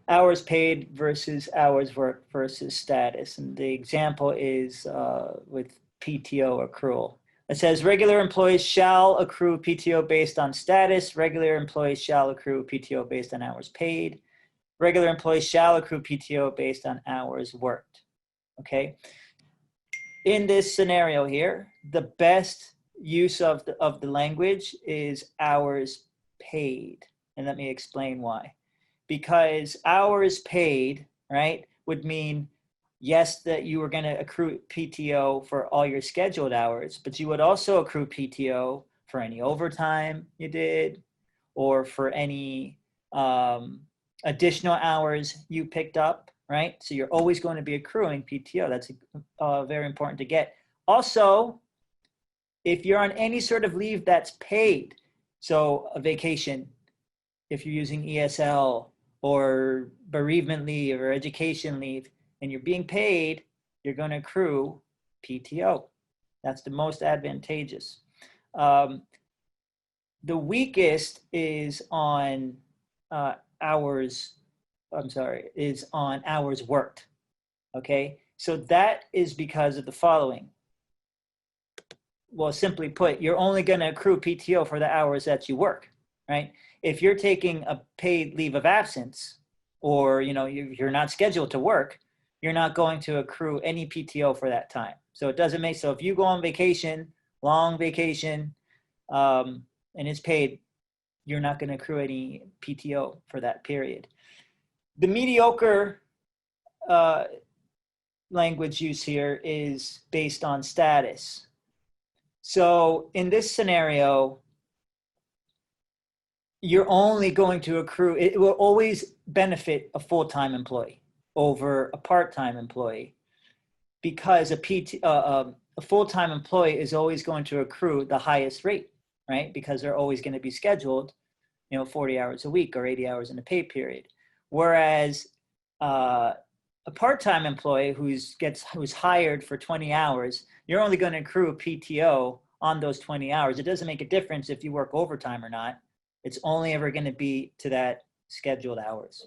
hours paid versus hours worked versus status. And the example is with PTO accrual. It says regular employees shall accrue PTO based on status. Regular employees shall accrue PTO based on hours paid. Regular employees shall accrue PTO based on hours worked. Okay. In this scenario here, the best use of the language is hours paid. And let me explain why. Because hours paid, right, would mean, yes, that you were going to accrue PTO for all your scheduled hours, but you would also accrue PTO for any overtime you did or for any additional hours you picked up, right? So you're always going to be accruing PTO. That's very important to get. Also, if you're on any sort of leave that's paid, so a vacation, if you're using ESL or bereavement leave or education leave, and you're being paid, you're going to accrue PTO. That's the most advantageous. The weakest is on hours worked. Okay, so that is because of the following. Well, simply put, you're only going to accrue PTO for the hours that you work, right? If you're taking a paid leave of absence, or you're not scheduled to work, you're not going to accrue any PTO for that time. So it doesn't make, so if you go on vacation, long vacation, and it's paid, you're not going to accrue any PTO for that period. The mediocre language use here is based on status. So in this scenario, you're only going to accrue, it will always benefit a full-time employee over a part-time employee, because a full-time employee is always going to accrue the highest rate, right? Because they're always going to be scheduled, 40 hours a week or 80 hours in a pay period. Whereas a part-time employee who's hired for 20 hours, you're only going to accrue PTO on those 20 hours. It doesn't make a difference if you work overtime or not. It's only ever going to be to that scheduled hours.